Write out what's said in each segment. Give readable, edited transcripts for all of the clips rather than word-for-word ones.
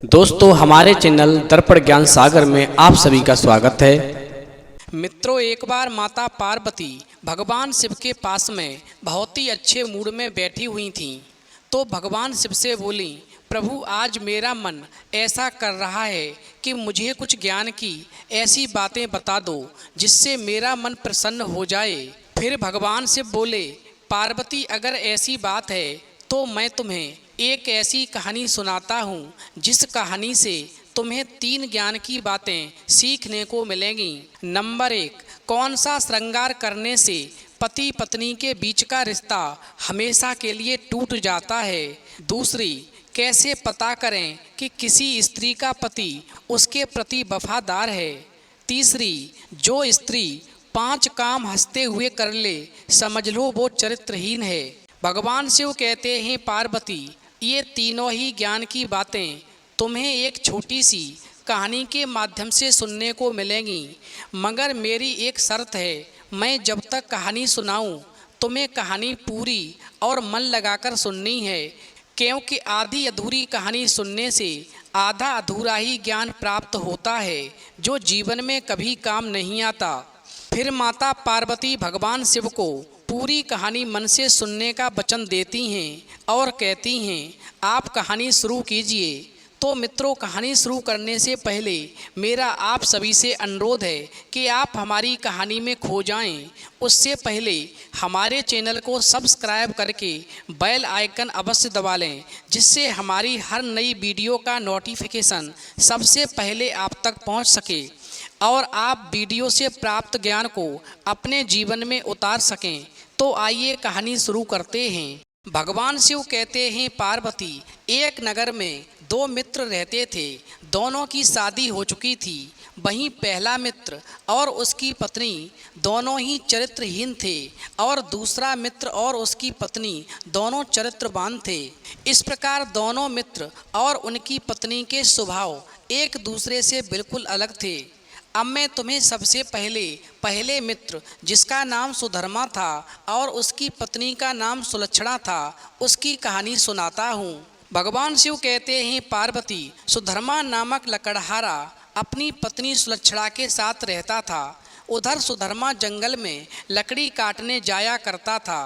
दोस्तों हमारे चैनल दर्पण ज्ञान सागर में आप सभी का स्वागत है। मित्रों, एक बार माता पार्वती भगवान शिव के पास में बहुत ही अच्छे मूड में बैठी हुई थीं। तो भगवान शिव से बोली, प्रभु आज मेरा मन ऐसा कर रहा है कि मुझे कुछ ज्ञान की ऐसी बातें बता दो जिससे मेरा मन प्रसन्न हो जाए। फिर भगवान शिव बोले, पार्वती अगर ऐसी बात है तो मैं तुम्हें एक ऐसी कहानी सुनाता हूँ जिस कहानी से तुम्हें 3 ज्ञान की बातें सीखने को मिलेंगी। नंबर 1, कौन सा श्रृंगार करने से पति पत्नी के बीच का रिश्ता हमेशा के लिए टूट जाता है। दूसरी, कैसे पता करें कि किसी स्त्री का पति उसके प्रति वफादार है। तीसरी, जो स्त्री 5 काम हंसते हुए कर ले समझ लो वो चरित्रहीन है। भगवान शिव कहते हैं, पार्वती ये तीनों ही ज्ञान की बातें तुम्हें एक छोटी सी कहानी के माध्यम से सुनने को मिलेंगी, मगर मेरी एक शर्त है, मैं जब तक कहानी सुनाऊं तुम्हें कहानी पूरी और मन लगाकर सुननी है, क्योंकि आधी अधूरी कहानी सुनने से आधा अधूरा ही ज्ञान प्राप्त होता है जो जीवन में कभी काम नहीं आता। फिर माता पार्वती भगवान शिव को पूरी कहानी मन से सुनने का वचन देती हैं और कहती हैं, आप कहानी शुरू कीजिए। तो मित्रों, कहानी शुरू करने से पहले मेरा आप सभी से अनुरोध है कि आप हमारी कहानी में खो जाएं। उससे पहले हमारे चैनल को सब्सक्राइब करके बेल आइकन अवश्य दबा लें, जिससे हमारी हर नई वीडियो का नोटिफिकेशन सबसे पहले आप तक पहुंच सके और आप वीडियो से प्राप्त ज्ञान को अपने जीवन में उतार सकें। तो आइए कहानी शुरू करते हैं। भगवान शिव कहते हैं, पार्वती एक नगर में 2 मित्र रहते थे। दोनों की शादी हो चुकी थी। वहीं पहला मित्र और उसकी पत्नी दोनों ही चरित्रहीन थे और दूसरा मित्र और उसकी पत्नी दोनों चरित्रवान थे। इस प्रकार दोनों मित्र और उनकी पत्नी के स्वभाव एक दूसरे से बिल्कुल अलग थे। अब मैं तुम्हें सबसे पहले मित्र, जिसका नाम सुधर्मा था और उसकी पत्नी का नाम सुलक्षणा था, उसकी कहानी सुनाता हूँ। भगवान शिव कहते हैं, पार्वती सुधर्मा नामक लकड़हारा अपनी पत्नी सुलक्षणा के साथ रहता था। उधर सुधर्मा जंगल में लकड़ी काटने जाया करता था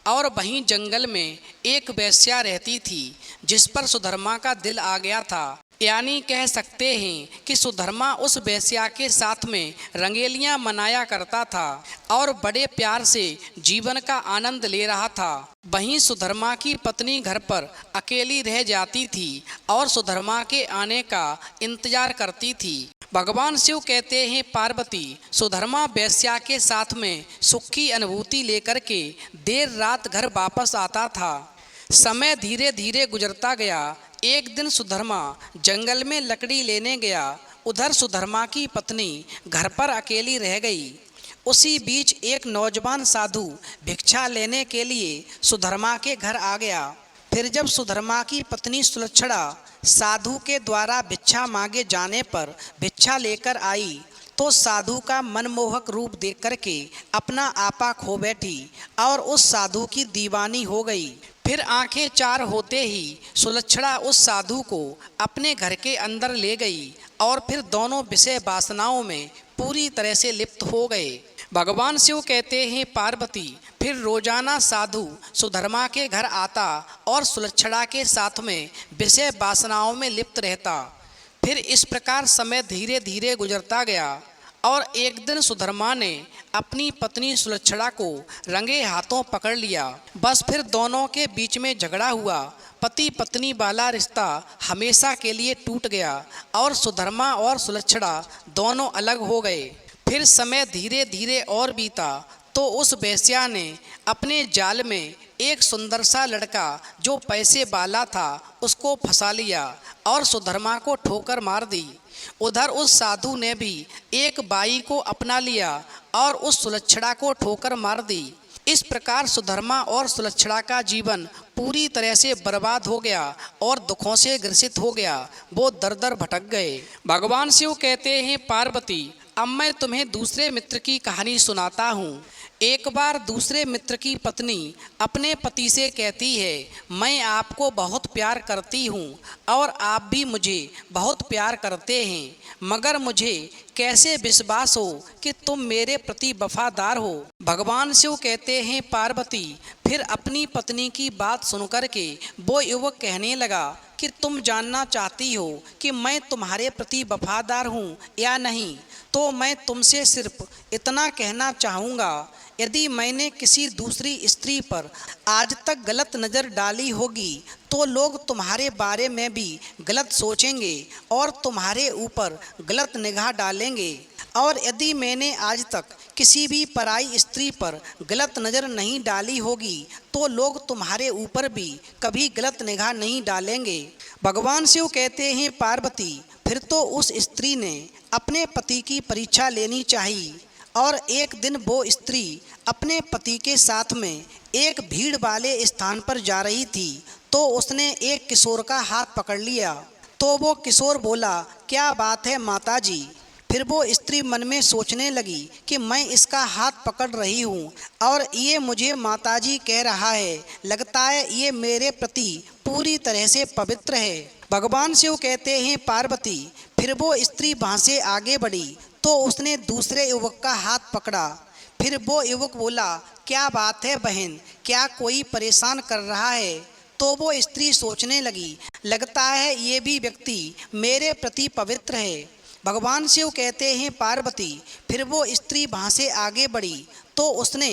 और वहीं जंगल में एक वेश्या रहती थी जिस पर सुधर्मा का दिल आ गया था। यानी कह सकते हैं कि सुधर्मा उस वेश्या के साथ में रंगेलियां मनाया करता था और बड़े प्यार से जीवन का आनंद ले रहा था। वहीं सुधर्मा की पत्नी घर पर अकेली रह जाती थी और सुधर्मा के आने का इंतजार करती थी। भगवान शिव कहते हैं, पार्वती सुधर्मा वेश्या के साथ में सुख की अनुभूति लेकर के देर रात घर वापस आता था। समय धीरे धीरे गुजरता गया। एक दिन सुधर्मा जंगल में लकड़ी लेने गया। उधर सुधर्मा की पत्नी घर पर अकेली रह गई। उसी बीच एक नौजवान साधु भिक्षा लेने के लिए सुधर्मा के घर आ गया। फिर जब सुधर्मा की पत्नी सुलक्षणा साधु के द्वारा भिक्षा मांगे जाने पर भिक्षा लेकर आई तो साधु का मनमोहक रूप देख करके अपना आपा खो बैठी और उस साधु की दीवानी हो गई। फिर आंखें चार होते ही सुलक्षणा उस साधु को अपने घर के अंदर ले गई और फिर दोनों विषय वासनाओं में पूरी तरह से लिप्त हो गए। भगवान शिव कहते हैं, पार्वती फिर रोजाना साधु सुधर्मा के घर आता और सुलक्षणा के साथ में विषय वासनाओं में लिप्त रहता। फिर इस प्रकार समय धीरे धीरे गुजरता गया और एक दिन सुधर्मा ने अपनी पत्नी सुलक्षणा को रंगे हाथों पकड़ लिया। बस फिर दोनों के बीच में झगड़ा हुआ। पति पत्नी वाला रिश्ता हमेशा के लिए टूट गया और सुधर्मा और सुलक्षणा दोनों अलग हो गए। फिर समय धीरे धीरे और बीता तो उस वेश्या ने अपने जाल में एक सुंदर सा लड़का जो पैसे वाला था उसको फंसा लिया और सुधर्मा को ठोकर मार दी। उधर उस साधु ने भी एक बाई को अपना लिया और उस सुलक्षणा को ठोकर मार दी। इस प्रकार सुधर्मा और सुलक्षणा का जीवन पूरी तरह से बर्बाद हो गया और दुखों से ग्रसित हो गया। वो दर दर भटक गए। भगवान शिव कहते हैं, पार्वती अब मैं तुम्हें दूसरे मित्र की कहानी सुनाता हूँ। एक बार दूसरे मित्र की पत्नी अपने पति से कहती है, मैं आपको बहुत प्यार करती हूँ और आप भी मुझे बहुत प्यार करते हैं, मगर मुझे कैसे विश्वास हो कि तुम मेरे प्रति वफादार हो। भगवान शिव कहते हैं, पार्वती फिर अपनी पत्नी की बात सुनकर के वो युवक कहने लगा कि तुम जानना चाहती हो कि मैं तुम्हारे प्रति वफादार हूँ या नहीं, तो मैं तुमसे सिर्फ इतना कहना चाहूँगा, यदि मैंने किसी दूसरी स्त्री पर आज तक गलत नज़र डाली होगी तो लोग तुम्हारे बारे में भी गलत सोचेंगे और तुम्हारे ऊपर गलत निगाह डालेंगे। और यदि मैंने आज तक किसी भी पराई स्त्री पर गलत नज़र नहीं डाली होगी तो लोग तुम्हारे ऊपर भी कभी गलत निगाह नहीं डालेंगे। भगवान शिव कहते हैं, पार्वती फिर तो उस स्त्री ने अपने पति की परीक्षा लेनी चाहिए। और एक दिन वो स्त्री अपने पति के साथ में एक भीड़ वाले स्थान पर जा रही थी तो उसने एक किशोर का हाथ पकड़ लिया। तो वो किशोर बोला, क्या बात है माता जी। फिर वो स्त्री मन में सोचने लगी कि मैं इसका हाथ पकड़ रही हूँ और ये मुझे माताजी कह रहा है, लगता है ये मेरे प्रति पूरी तरह से पवित्र है। भगवान शिव कहते हैं, पार्वती फिर वो स्त्री वहाँ से आगे बढ़ी तो उसने दूसरे युवक का हाथ पकड़ा। फिर वो युवक बोला, क्या बात है बहन, क्या कोई परेशान कर रहा है। तो वो स्त्री सोचने लगी, लगता है ये भी व्यक्ति मेरे प्रति पवित्र है। भगवान शिव कहते हैं, पार्वती फिर वो स्त्री वहाँ से आगे बढ़ी तो उसने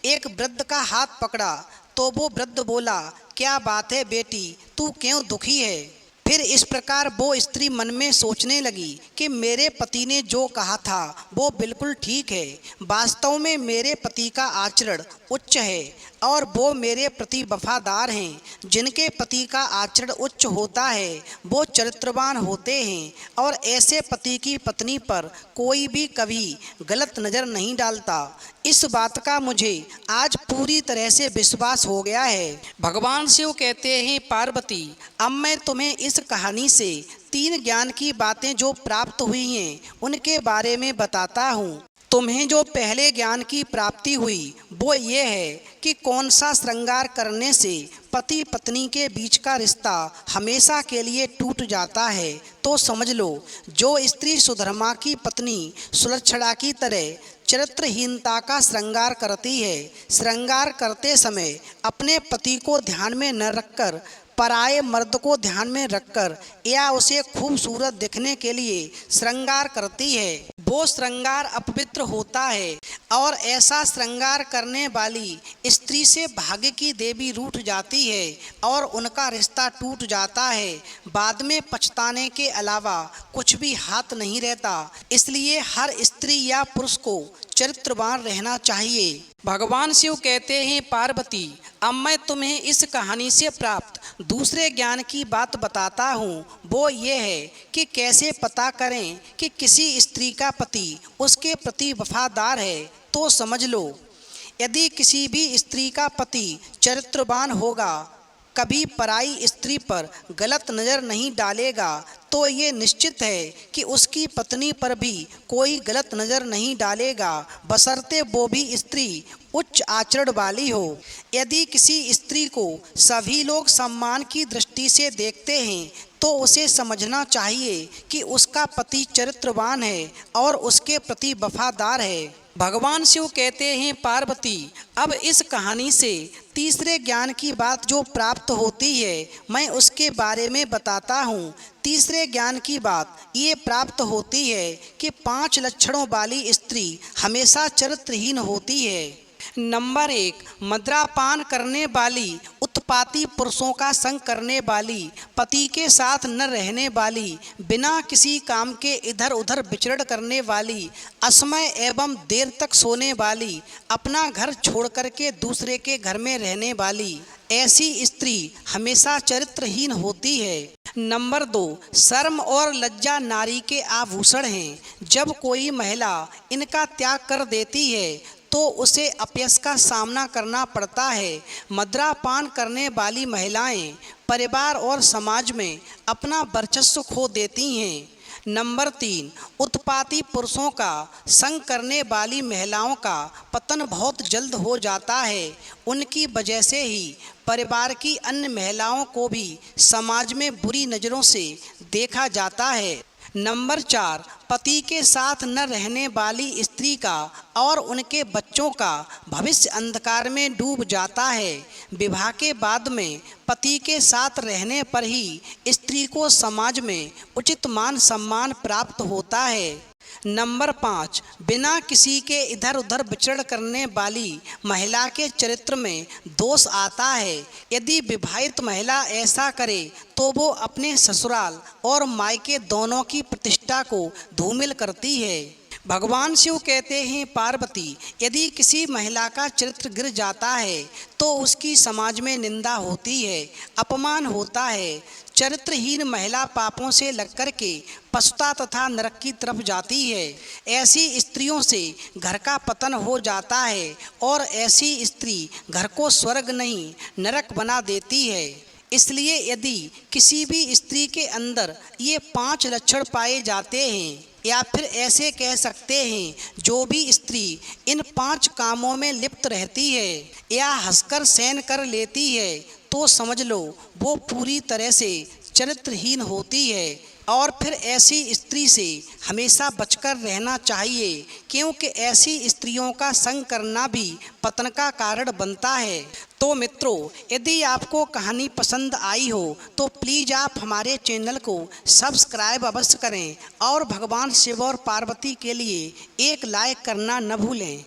एक वृद्ध का हाथ पकड़ा। तो वो वृद्ध बोला, क्या बात है बेटी, तू क्यों दुखी है। फिर इस प्रकार वो स्त्री मन में सोचने लगी कि मेरे पति ने जो कहा था वो बिल्कुल ठीक है। वास्तव में मेरे पति का आचरण उच्च है और वो मेरे प्रति वफादार हैं। जिनके पति का आचरण उच्च होता है वो चरित्रवान होते हैं और ऐसे पति की पत्नी पर कोई भी कभी गलत नज़र नहीं डालता। इस बात का मुझे आज पूरी तरह से विश्वास हो गया है। भगवान शिव कहते हैं, पार्वती अब मैं तुम्हें इस कहानी से 3 ज्ञान की बातें जो प्राप्त हुई हैं उनके बारे में बताता हूँ। तुम्हें जो पहले ज्ञान की प्राप्ति हुई वो ये है कि कौन सा श्रृंगार करने से पति पत्नी के बीच का रिश्ता हमेशा के लिए टूट जाता है। तो समझ लो, जो स्त्री सुधर्मा की पत्नी सुलक्षणा की तरह चरित्रहीनता का श्रृंगार करती है, श्रृंगार करते समय अपने पति को ध्यान में न रखकर पराये मर्द को ध्यान में रखकर या उसे खूबसूरत दिखने के लिए श्रृंगार करती है, वो श्रृंगार अपवित्र होता है और ऐसा श्रृंगार करने वाली स्त्री से भाग्य की देवी रूठ जाती है और उनका रिश्ता टूट जाता है। बाद में पछताने के अलावा कुछ भी हाथ नहीं रहता। इसलिए हर स्त्री या पुरुष को चरित्रवान रहना चाहिए। भगवान शिव कहते हैं, पार्वती अब मैं तुम्हें इस कहानी से प्राप्त दूसरे ज्ञान की बात बताता हूँ। वो ये है कि कैसे पता करें कि किसी स्त्री का पति उसके प्रति वफादार है। तो समझ लो, यदि किसी भी स्त्री का पति चरित्रवान होगा, कभी पराई स्त्री पर गलत नज़र नहीं डालेगा, तो ये निश्चित है कि उसकी पत्नी पर भी कोई गलत नज़र नहीं डालेगा, बशर्ते वो भी स्त्री उच्च आचरण वाली हो। यदि किसी स्त्री को सभी लोग सम्मान की दृष्टि से देखते हैं तो उसे समझना चाहिए कि उसका पति चरित्रवान है और उसके प्रति वफादार है। भगवान शिव कहते हैं, पार्वती अब इस कहानी से तीसरे ज्ञान की बात जो प्राप्त होती है मैं उसके बारे में बताता हूँ। तीसरे ज्ञान की बात ये प्राप्त होती है कि 5 लक्षणों वाली स्त्री हमेशा चरित्रहीन होती है। नंबर 1, मद्रापान करने वाली, उत्पाती पुरुषों का संग करने वाली, पति के साथ न रहने वाली, बिना किसी काम के इधर उधर विचरण करने वाली, असमय एवं देर तक सोने वाली, अपना घर छोड़ करके दूसरे के घर में रहने वाली, ऐसी स्त्री हमेशा चरित्रहीन होती है। नंबर 2, शर्म और लज्जा नारी के आभूषण हैं। जब कोई महिला इनका त्याग कर देती है तो उसे अपयश का सामना करना पड़ता है। मद्रापान करने वाली महिलाएं परिवार और समाज में अपना वर्चस्व खो देती हैं। नंबर 3, उत्पाती पुरुषों का संग करने वाली महिलाओं का पतन बहुत जल्द हो जाता है। उनकी वजह से ही परिवार की अन्य महिलाओं को भी समाज में बुरी नज़रों से देखा जाता है। नंबर 4, पति के साथ न रहने वाली स्त्री का और उनके बच्चों का भविष्य अंधकार में डूब जाता है। विवाह के बाद में पति के साथ रहने पर ही स्त्री को समाज में उचित मान सम्मान प्राप्त होता है। नंबर 5, बिना किसी के इधर उधर विचरण करने वाली महिला के चरित्र में दोष आता है। यदि विवाहित महिला ऐसा करे तो वो अपने ससुराल और मायके दोनों की प्रतिष्ठा को धूमिल करती है। भगवान शिव कहते हैं, पार्वती, यदि किसी महिला का चरित्र गिर जाता है तो उसकी समाज में निंदा होती है, अपमान होता है। चरित्रहीन महिला पापों से लग कर के पछता तथा नरक की तरफ जाती है। ऐसी स्त्रियों से घर का पतन हो जाता है और ऐसी स्त्री घर को स्वर्ग नहीं नरक बना देती है। इसलिए यदि किसी भी स्त्री के अंदर ये 5 लक्षण पाए जाते हैं, या फिर ऐसे कह सकते हैं, जो भी स्त्री इन 5 कामों में लिप्त रहती है या हंसकर सहन कर लेती है, तो समझ लो वो पूरी तरह से चरित्रहीन होती है। और फिर ऐसी स्त्री से हमेशा बचकर रहना चाहिए, क्योंकि ऐसी स्त्रियों का संग करना भी पतन का कारण बनता है। तो मित्रों, यदि आपको कहानी पसंद आई हो तो प्लीज़ आप हमारे चैनल को सब्सक्राइब अवश्य करें और भगवान शिव और पार्वती के लिए एक लाइक करना न भूलें।